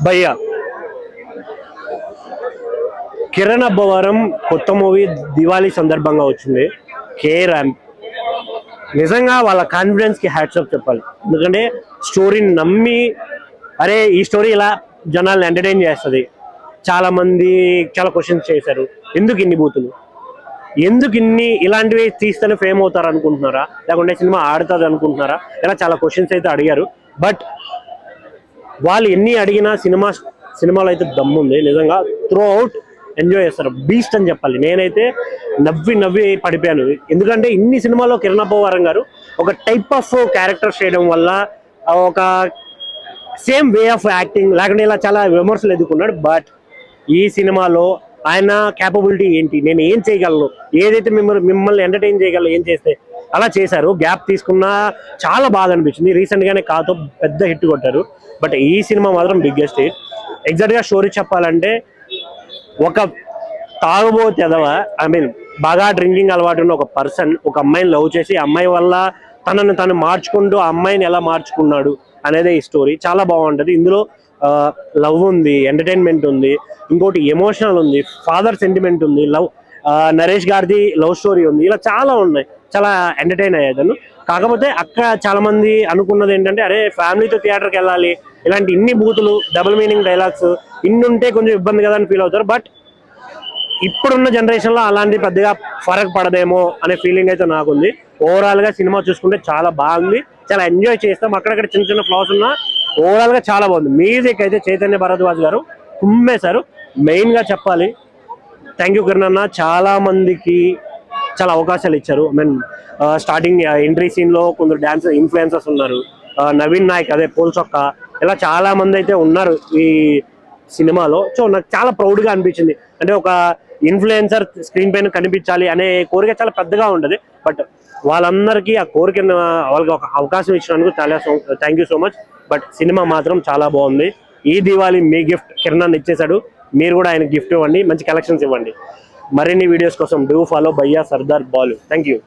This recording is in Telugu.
భయ్యా కిరణ్ అబ్బవరం కొత్త మూవీ దివాళీ సందర్భంగా వచ్చింది. కే ర్యాంప్ నిజంగా వాళ్ళ కాన్ఫిడెన్స్ కి హ్యాట్స్ ఆఫ్ చెప్పాలి. ఎందుకంటే స్టోరీని నమ్మి అరే ఈ స్టోరీ ఇలా జనాల్ని ఎంటర్టైన్ చేస్తుంది. చాలా మంది చాలా క్వశ్చన్స్ చేశారు. ఎందుకు ఇన్ని బూతులు, ఎందుకు ఇన్ని ఇలాంటివి తీస్తేనే ఫేమ్ అవుతారు అనుకుంటున్నారా, లేకుంటే సినిమా ఆడుతుంది అనుకుంటున్నారా, ఇలా చాలా క్వశ్చన్స్ అయితే అడిగారు. బట్ వాళ్ళు ఎన్ని అడిగినా సినిమాలో అయితే దమ్ముంది. నిజంగా త్రూ అవుట్ ఎంజాయ్ చేస్తారు. బీస్ట్ అని చెప్పాలి. నేనైతే నవ్వి పడిపోయాను. ఎందుకంటే ఇన్ని సినిమాలో కిరణ్ అబ్బవరం గారు ఒక టైప్ ఆఫ్ క్యారెక్టర్ చేయడం వల్ల ఒక సేమ్ వే ఆఫ్ యాక్టింగ్ లేకుంటే ఇలా చాలా విమర్శలు ఎదుర్కొన్నాడు. బట్ ఈ సినిమాలో ఆయన క్యాపబిలిటీ ఏంటి, నేను ఏం చేయగలను, ఏదైతే మిమ్మల్ని ఎంటర్టైన్ చేయగలను, ఏం చేస్తే అలా చేశారు. గ్యాప్ తీసుకున్నా చాలా బాగా అనిపించింది. రీసెంట్ గానే కాతో పెద్ద హిట్ కొట్టారు. బట్ ఈ సినిమా మాత్రం బిగ్గెస్ట్ హిట్. ఎగ్జాక్ట్ గా స్టోరీ చెప్పాలంటే ఒక తాగుబోతు ఎదవ, ఐ మీన్ బాగా డ్రింకింగ్ అలవాటు ఉన్న ఒక పర్సన్ ఒక అమ్మాయిని లవ్ చేసి అమ్మాయి వల్ల తను మార్చుకుంటూ ఆ అమ్మాయిని ఎలా మార్చుకున్నాడు అనేది ఈ స్టోరీ. చాలా బాగుంటది. ఇందులో లవ్ ఉంది, ఎంటర్టైన్మెంట్ ఉంది, ఇంకోటి ఎమోషనల్ ఉంది, ఫాదర్ సెంటిమెంట్ ఉంది, నరేష్ గారిది లవ్ స్టోరీ ఉంది. ఇలా చాలా ఉన్నాయి. చాలా ఎంటర్టైన్ అయ్యేదాన్ని. కాకపోతే అక్కడ చాలా మంది అనుకున్నది ఏంటంటే అరే ఫ్యామిలీతో థియేటర్కి వెళ్ళాలి, ఇలాంటి ఇన్ని బూతులు డబుల్ మీనింగ్ డైలాగ్స్ ఇన్ని ఉంటే కొంచెం ఇబ్బంది కదా అని ఫీల్ అవుతారు. బట్ ఇప్పుడున్న జనరేషన్ లో అలాంటి పెద్దగా ఫరక్ పడదేమో అనే ఫీలింగ్ అయితే నాకుంది. ఓవరాల్ గా సినిమా చూసుకుంటే చాలా బాగుంది. చాలా ఎంజాయ్ చేస్తాం. అక్కడక్కడ చిన్న ఫ్లాస్ ఉన్నా ఓవరాల్ గా చాలా బాగుంది. మ్యూజిక్ అయితే చైతన్య భరద్వాజ్ గారు కుమ్మేశారు. మెయిన్ గా చెప్పాలి థ్యాంక్ యూ కిరణ్ అన్న. చాలా మందికి చాలా అవకాశాలు ఇచ్చారు. I mean starting entry scene లో కొందరు డాన్స్ ఇన్ఫ్లుయెన్సర్స్ ఉన్నారు. నవీన్ నాయక్ అదే పోల్ చొక్క ఇలా చాలా మంది అయితే ఉన్నారు ఈ సినిమాలో. సో నాకు చాలా ప్రౌడ్ గా అనిపించింది. అంటే ఒక ఇన్ఫ్లుయెన్సర్ స్క్రీన్ పైన కనిపించాలి అనే కోరిక చాలా పెద్దగా ఉంటుంది. బట్ వాళ్ళందరికీ ఆ కోరిక వాళ్ళకి ఒక అవకాశం ఇచ్చినందుకు చాలా thank you so much. But cinema మాత్రం చాలా బాగుంది. ఈ దివాళీ మీ గిఫ్ట్ కిరణ్ అన్న ఇచ్చేసాడు. మీరు కూడా ఆయన గిఫ్ట్ ఇవ్వండి, మంచి కలెక్షన్స్ ఇవ్వండి. మరిన్ని వీడియోస్ కోసం డూ ఫాలో భయ్యా సర్దార్ బాలు. Thank you.